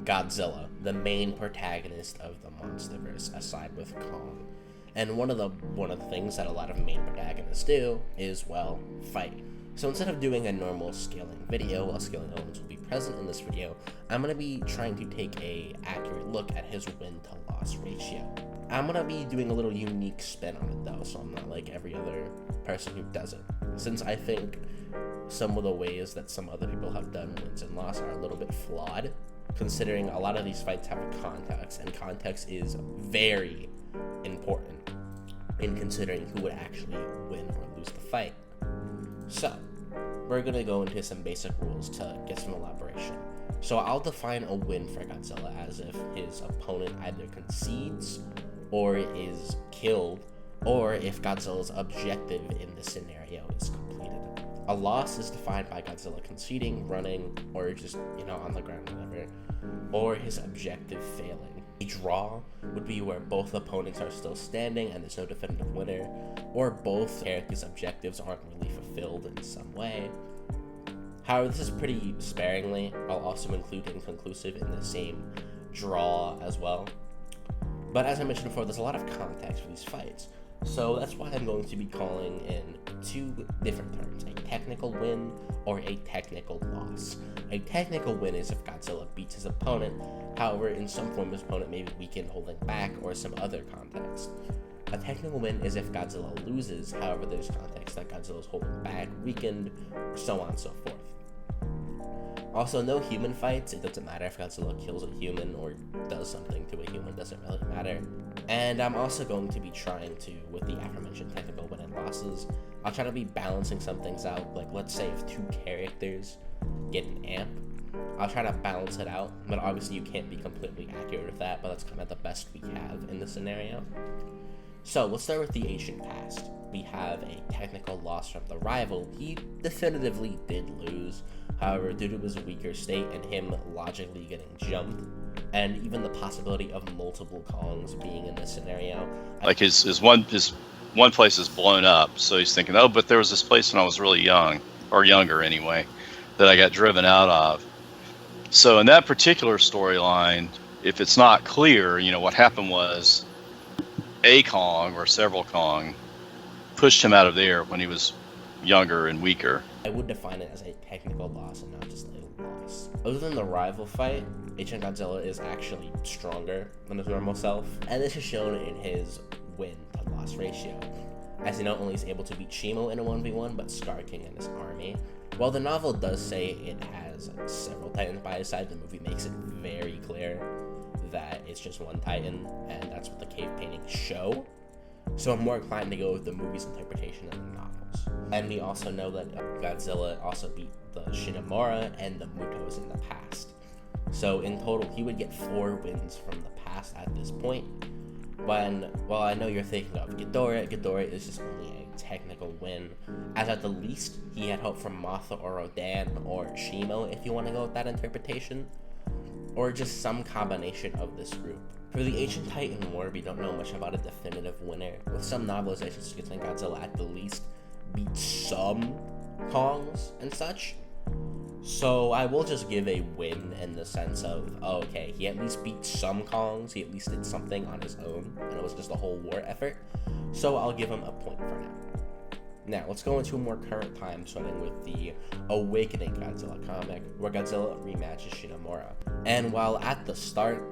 Godzilla, the main protagonist of the MonsterVerse, aside with Kong. And one of the things that a lot of main protagonists do is, well, fight. So instead of doing a normal scaling video, while scaling elements will be present in this video, I'm going to be trying to take a accurate look at his win to loss ratio. I'm going to be doing a little unique spin on it though, so I'm not like every other person who does it. Since I think some of the ways that some other people have done wins and loss are a little bit flawed, considering a lot of these fights have context, and context is very important in considering who would actually win or lose the fight. So, we're going to go into some basic rules to get some elaboration. So I'll define a win for Godzilla as if his opponent either concedes or is killed, or if Godzilla's objective in the scenario is completed. A loss is defined by Godzilla conceding, running, or just, on the ground, whatever, or his objective failing. A draw would be where both opponents are still standing and there's no definitive winner, or both characters' objectives aren't really fulfilled in some way. However, this is pretty sparingly. I'll also include inconclusive in the same draw as well. But as I mentioned before, there's a lot of context for these fights. So that's why I'm going to be calling in two different terms, a technical win or a technical loss. A technical win is if Godzilla beats his opponent, however, in some form his opponent may be weakened, holding back, or some other context. A technical win is if Godzilla loses, however, there's context that Godzilla is holding back, weakened, so on and so forth. Also, no human fights. It doesn't matter if Godzilla kills a human or does something to a human, doesn't really matter. And I'm also going to be trying to, with the aforementioned technical win and losses, I'll try to be balancing some things out. Like, let's say if two characters get an amp, I'll try to balance it out, but obviously you can't be completely accurate with that, but that's kind of the best we have in this scenario. So let's start with the ancient past. We have a technical loss from the rival. He definitively did lose, however, due to his weaker state and him logically getting jumped, and even the possibility of multiple Kongs being in this scenario. Like his one place is blown up, so he's thinking, oh, but there was this place when I was really young, or younger anyway, that I got driven out of. So in that particular storyline, if it's not clear, what happened was a Kong or several Kong pushed him out of there when he was younger and weaker. I would define it as a technical loss and not just a loss. Other than the rival fight, Ancient Godzilla is actually stronger than his normal self, and this is shown in his win to loss ratio, as he not only is able to beat Shimo in a 1v1, but Scar King and his army. While the novel does say it has several Titans by his side, the movie makes it very clear that it's just one Titan, and that's what the cave paintings show. So I'm more inclined to go with the movie's interpretation than the novels. And we also know that Godzilla also beat the Shinomura and the Mutos in the past. So in total, he would get 4 wins from the past at this point. Well, I know you're thinking of Ghidorah is just only a technical win, as at the least, he had help from Mothra or Rodan or Shimo, if you want to go with that interpretation, or just some combination of this group. For the Ancient Titan War, we don't know much about a definitive winner, with some novelizations suggesting Godzilla at the least beat some Kongs and such. So I will just give a win in the sense of, okay, he at least beat some Kongs, he at least did something on his own, and it was just a whole war effort, so I'll give him a point for now. Now, let's go into a more current time, starting with the Awakening Godzilla comic, where Godzilla rematches Shinomura. And while at the start,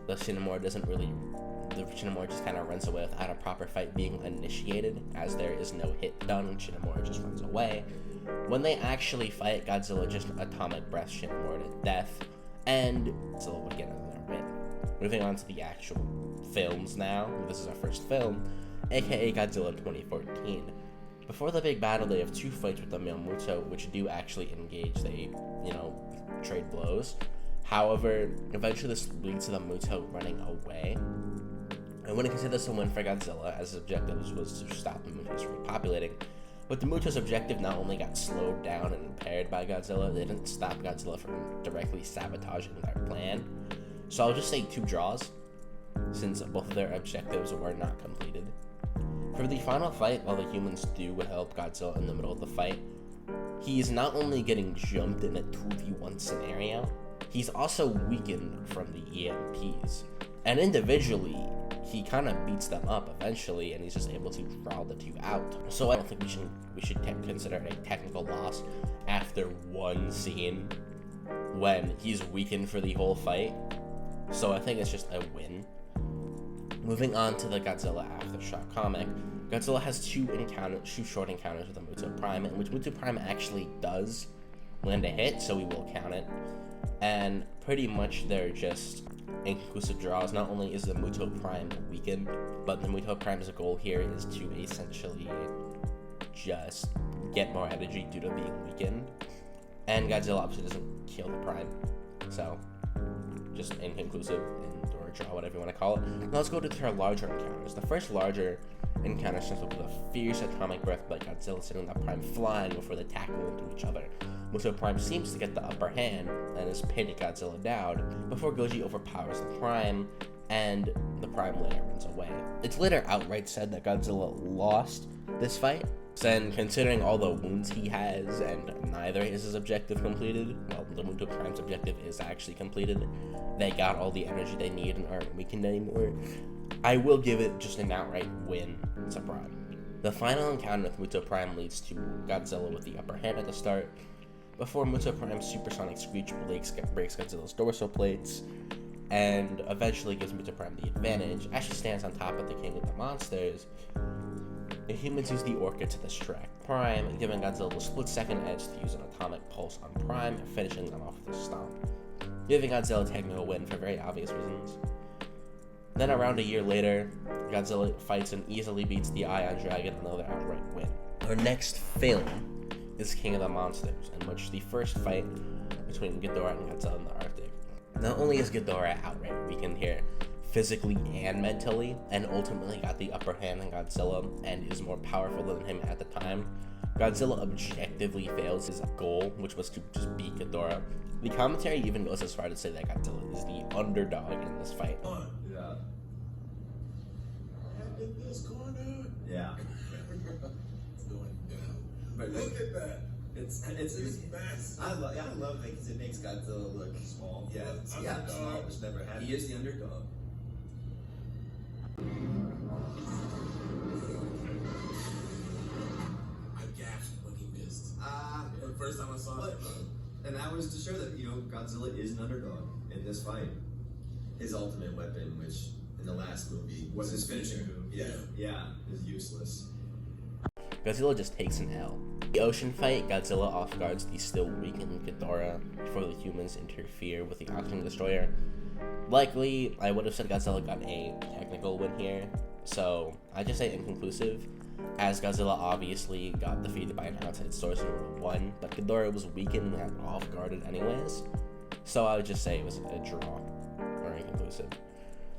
the Shinomura just kind of runs away without a proper fight being initiated, as there is no hit done and Shinomura just runs away. When they actually fight, Godzilla just atomic breaths Shinomura to death, and Godzilla would get another win. Moving on to the actual films now, this is our first film, aka Godzilla 2014. Before the big battle, they have 2 fights with the male Muto, which do actually engage, they, trade blows. However, eventually this leads to the Muto running away. I wouldn't consider this a win for Godzilla, as his objective was to stop the Mutos from repopulating. But the Muto's objective not only got slowed down and impaired by Godzilla, they didn't stop Godzilla from directly sabotaging their plan. So I'll just say 2 draws, since both of their objectives were not completed. For the final fight, while the humans do help Godzilla in the middle of the fight, he is not only getting jumped in a 2v1 scenario, he's also weakened from the EMPs. And individually, he kind of beats them up eventually, and he's just able to draw the two out. So I don't think we should consider it a technical loss after one scene when he's weakened for the whole fight. So I think it's just a win. Moving on to the Godzilla Aftershock comic, Godzilla has two short encounters with the Muto Prime, in which Muto Prime actually does land a hit, so we will count it. And pretty much they're just inconclusive draws. Not only is the Muto Prime weakened, but the Muto Prime's goal here is to essentially just get more energy due to being weakened. And Godzilla obviously doesn't kill the Prime, so just inconclusive or draw, whatever you want to call it. Now let's go to our larger encounters. The first larger encounter starts with a fierce atomic breath by Godzilla sending the Prime flying before they tackle into each other. Muto Prime seems to get the upper hand and is pinning Godzilla down before Goji overpowers the Prime, and the Prime later runs away. It's later outright said that Godzilla lost this fight, and considering all the wounds he has and neither is his objective completed, well, the Muto Prime's objective is actually completed, they got all the energy they need and aren't weakened anymore, I will give it just an outright win to Prime. The final encounter with Muto Prime leads to Godzilla with the upper hand at the start, before Muto Prime's supersonic screech breaks Godzilla's dorsal plates, and eventually gives Muto Prime the advantage as she stands on top of the King of the Monsters. The humans use the Orca to distract Prime, giving Godzilla the split-second edge to use an atomic pulse on Prime, finishing them off with a stomp, giving Godzilla a technical win for very obvious reasons. Then around a year later, Godzilla fights and easily beats the Ion Dragon, another outright win. Our next film is King of the Monsters, in which the first fight between Ghidorah and Godzilla in the Arctic. Not only is Ghidorah outright weakened here, physically and mentally, and ultimately got the upper hand on Godzilla and is more powerful than him at the time, Godzilla objectively fails his goal, which was to just beat Ghidorah. The commentary even goes as far to say that Godzilla is the underdog in this fight. Yeah. In this corner. Yeah. It's going down. But Look at that. It's massive. I love it because it makes Godzilla look small. Yeah, Underdog. small, which never happened. He is the underdog. I gasped when he missed. The first time I saw it. And that was to show that, Godzilla is an underdog in this fight. His ultimate weapon, which in the last movie was his finishing move. Yeah, is useless. Godzilla just takes an L. The ocean fight, Godzilla off-guards the still weakened Ghidorah before the humans interfere with the oxygen destroyer. Likely, I would have said Godzilla got a technical win here, so I just say inconclusive, as Godzilla obviously got defeated by an outside source in World 1, but Ghidorah was weakened and off-guarded anyways, so I would just say it was a draw, or inconclusive.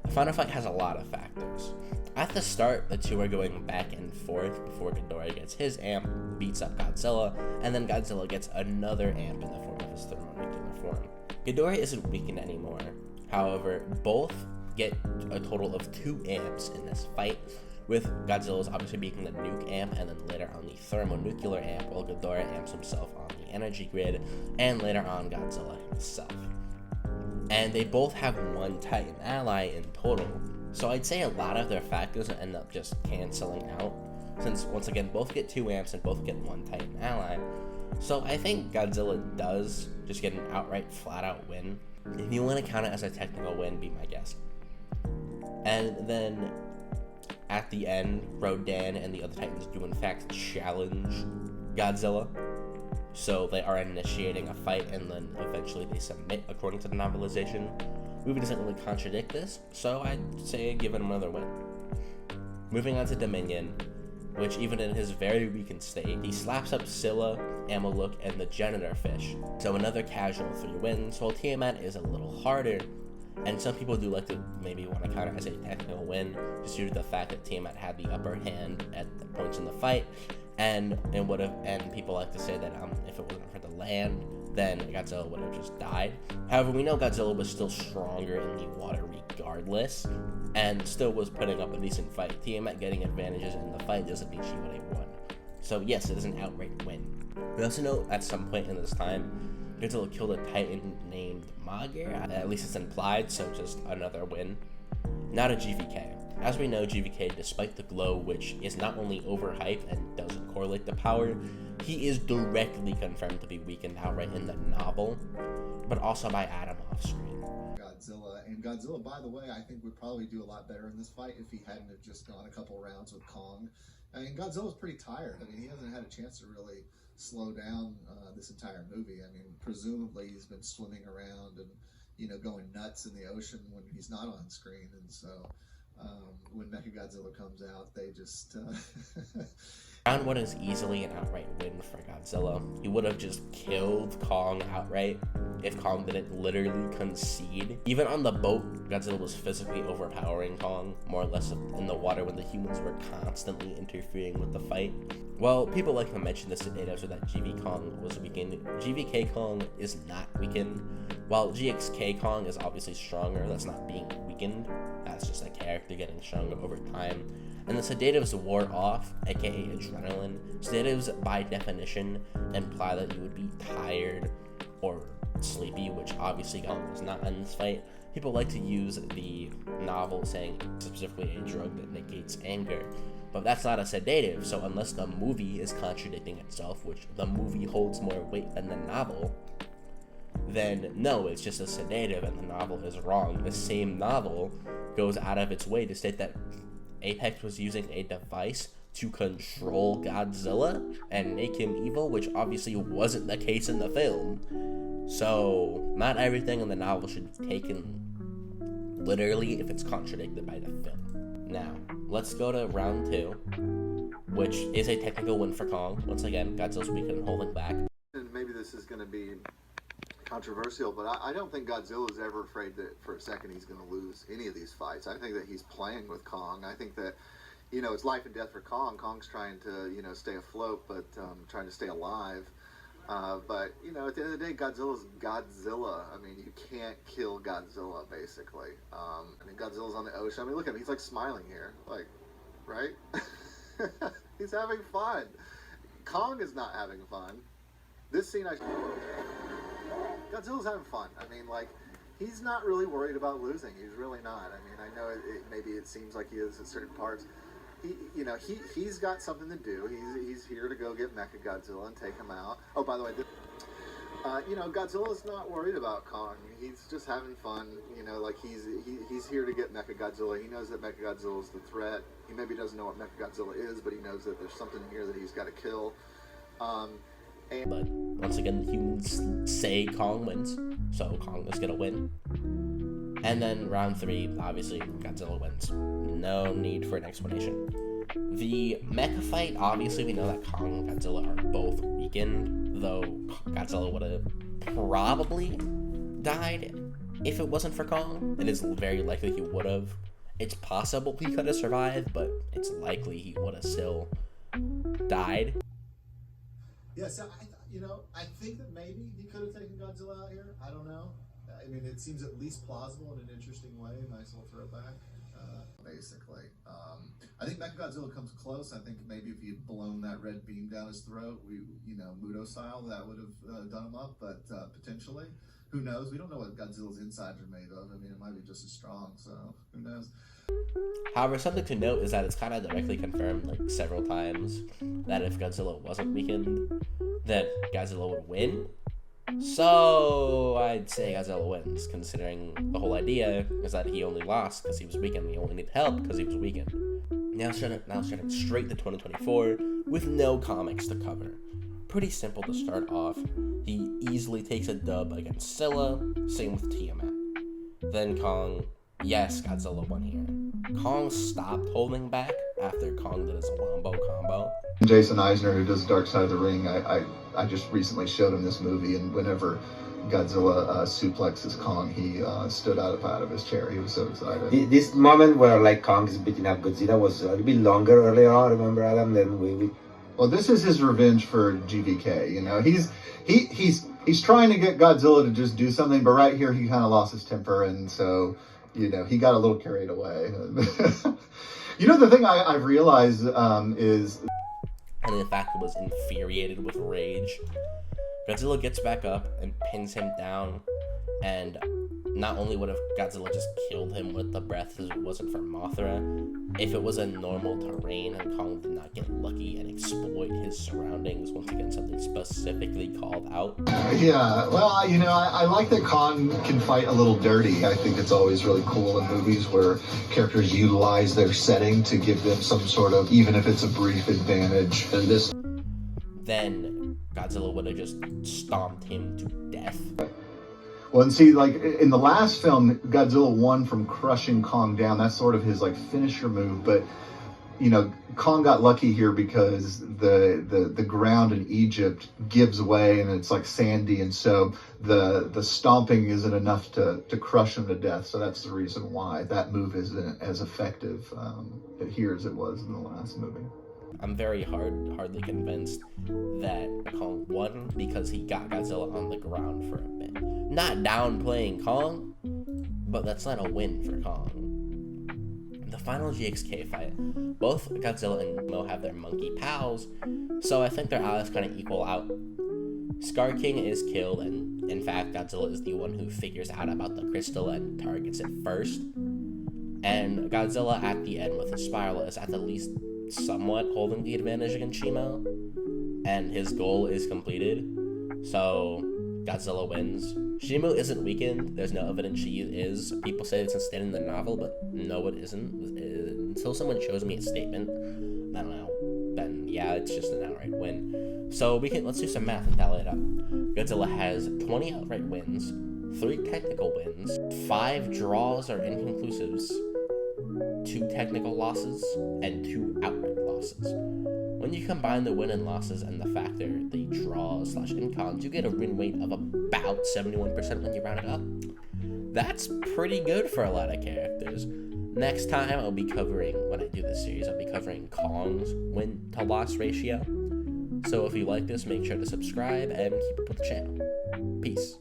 The final fight has a lot of factors. At the start, the two are going back and forth before Ghidorah gets his amp, beats up Godzilla, and then Godzilla gets another amp in the form of his thermonuclear form. Ghidorah isn't weakened anymore. However, both get a total of 2 amps in this fight, with Godzilla's obviously being the nuke amp and then later on the thermonuclear amp, while Ghidorah amps himself on the energy grid, and later on Godzilla himself. And they both have 1 Titan ally in total, so I'd say a lot of their factors end up just canceling out, since once again both get 2 amps and both get 1 Titan ally. So I think Godzilla does just get an outright flat out win. If you want to count it as a technical win, be my guest. And then at the end, Rodan and the other Titans do in fact challenge Godzilla. So they are initiating a fight and then eventually they submit according to the novelization. The movie doesn't really contradict this, so I'd say give it another win. Moving on to Dominion, which even in his very weakened state, he slaps up Scylla, Amaluk, and the Janitor Fish. So another casual 3 wins, while Tiamat is a little harder, and some people do like to maybe want to count it as a technical win, just due to the fact that Tiamat had the upper hand at the points in the fight, and people like to say that if it wasn't for the land, then Godzilla would have just died. However, we know Godzilla was still stronger in the water regardless, and still was putting up a decent fight. Tiamat getting advantages in the fight doesn't mean she would have won. So yes, it is an outright win. We also know at some point in this time, Godzilla killed a Titan named Magir. At least it's implied, so just another win. Now to GVK. As we know, GVK, despite the glow, which is not only overhyped and doesn't correlate to power, he is directly confirmed to be weakened outright in the novel, but also by Adam off screen. Godzilla, and Godzilla, by the way, I think would probably do a lot better in this fight if he hadn't have just gone a couple rounds with Kong. I mean, Godzilla's pretty tired. I mean, he hasn't had a chance to really slow down this entire movie. I mean, presumably he's been swimming around and, you know, going nuts in the ocean when he's not on screen. And so when Mechagodzilla comes out, they just... Round 1 is easily an outright win for Godzilla. He would have just killed Kong outright if Kong didn't literally concede. Even on the boat, Godzilla was physically overpowering Kong, more or less in the water when the humans were constantly interfering with the fight. Well, people like to mention this today so that GV Kong was weakened. GVK Kong is not weakened, while GXK Kong is obviously stronger. That's not being weakened, that's just a character getting stronger over time. And the sedatives wore off, aka adrenaline. Sedatives, by definition, imply that you would be tired or sleepy, which obviously Kong was not in this fight. People like to use the novel saying specifically a drug that negates anger, but that's not a sedative, so unless the movie is contradicting itself, which the movie holds more weight than the novel, then no, it's just a sedative and the novel is wrong. The same novel goes out of its way to state that Apex was using a device to control Godzilla and make him evil, which obviously wasn't the case in the film. So, not everything in the novel should be taken literally if it's contradicted by the film. Now, let's go to round 2, which is a technical win for Kong. Once again, Godzilla's weak and holding back. And maybe this is going to be controversial, but I don't think Godzilla's ever afraid that for a second he's going to lose any of these fights. I think that he's playing with Kong. I think that, you know, it's life and death for Kong. Kong's trying to, you know, stay afloat, but trying to stay alive. But, you know, at the end of the day, Godzilla's Godzilla. I mean, you can't kill Godzilla, basically. I mean, Godzilla's on the ocean. I mean, look at him. He's, like, smiling here. Like, right? He's having fun. Kong is not having fun. This scene, Godzilla's having fun. I mean, like, he's not really worried about losing. He's really not. I mean, I know maybe it seems like he is at certain parts. He's got something to do. He's here to go get Mechagodzilla and take him out. Oh, by the way, you know, Godzilla's not worried about Kong. He's just having fun. You know, like he's here to get Mechagodzilla. He knows that Mechagodzilla is the threat. He maybe doesn't know what Mechagodzilla is, but he knows that there's something here that he's got to kill. But once again, the humans say Kong wins, so Kong is gonna win. And then round 3, obviously, Godzilla wins. No need for an explanation. The mecha fight, obviously we know that Kong and Godzilla are both weakened, though Godzilla would have probably died if it wasn't for Kong. It is very likely he would have. It's possible he could have survived, but it's likely he would have still died. Yeah, so I think that maybe he could have taken Godzilla out here. I don't know. I mean, it seems at least plausible in an interesting way. Nice little throwback, basically. I think Mechagodzilla comes close. I think maybe if you'd blown that red beam down his throat, Muto style, that would have done him up. But potentially, who knows? We don't know what Godzilla's insides are made of. I mean, it might be just as strong. So who knows? However, something to note is that it's kind of directly confirmed, like, several times, that if Godzilla wasn't weakened, then Godzilla would win. So I'd say Godzilla wins, considering the whole idea is that he only lost because he was weakened. He only needed help because he was weakened. Now starting straight to 2024 with no comics to cover. Pretty simple to start off. He easily takes a dub against Scylla, same with Tiamat. Then Kong, yes, Godzilla won here. Kong stopped holding back after Kong did his wombo combo. Jason Eisner, who does Dark Side of the Ring, I just recently showed him this movie, and whenever Godzilla suplexes Kong, he stood out of his chair. He was so excited. This moment where like Kong is beating up Godzilla was a little bit longer earlier on, remember, Adam? Then we... Well, this is his revenge for GVK. You know, he's trying to get Godzilla to just do something, but right here he kind of lost his temper, and so, you know, he got a little carried away. You know, the thing I've realized is... And in fact, was infuriated with rage. Godzilla gets back up and pins him down, and not only would have Godzilla just killed him with the breath if it wasn't for Mothra, if it was a normal terrain and Kong did not get lucky and exploit his surroundings, once again something specifically called out. Yeah, well, I like that Kong can fight a little dirty. I think it's always really cool in movies where characters utilize their setting to give them some sort of, even if it's a brief advantage. And this, then Godzilla would have just stomped him to death. well, and see, like in the last film, Godzilla won from crushing Kong down. That's sort of his like finisher move. But Kong got lucky here because the ground in Egypt gives way and it's like sandy, and so the stomping isn't enough to crush him to death. So that's the reason why that move isn't as effective here as it was in the last movie. I'm very hardly convinced that Kong won because he got Godzilla on the ground for a bit. Not downplaying Kong, but that's not a win for Kong. The final GXK fight, both Godzilla and Mo have their monkey pals, so I think their allies kind of equal out. Scar King is killed, and in fact Godzilla is the one who figures out about the crystal and targets it first. And Godzilla at the end with his spiral is at the least somewhat holding the advantage against Shimo, and his goal is completed, so Godzilla wins. Shimo isn't weakened. There's no evidence she is. People say it's instead in the novel, but no, it isn't. Until someone shows me a statement, I don't know, then yeah, it's just an outright win. So let's do some math and tally it up. Godzilla has 20 outright wins, 3 technical wins, 5 draws or inconclusives, 2 technical losses, and 2 outright losses. When you combine the win and losses and the factor, the draws / incons, you get a win rate of about 71% when you round it up. That's pretty good for a lot of characters. Next time when I do this series, I'll be covering Kong's win to loss ratio. So if you like this, make sure to subscribe and keep up with the channel. Peace.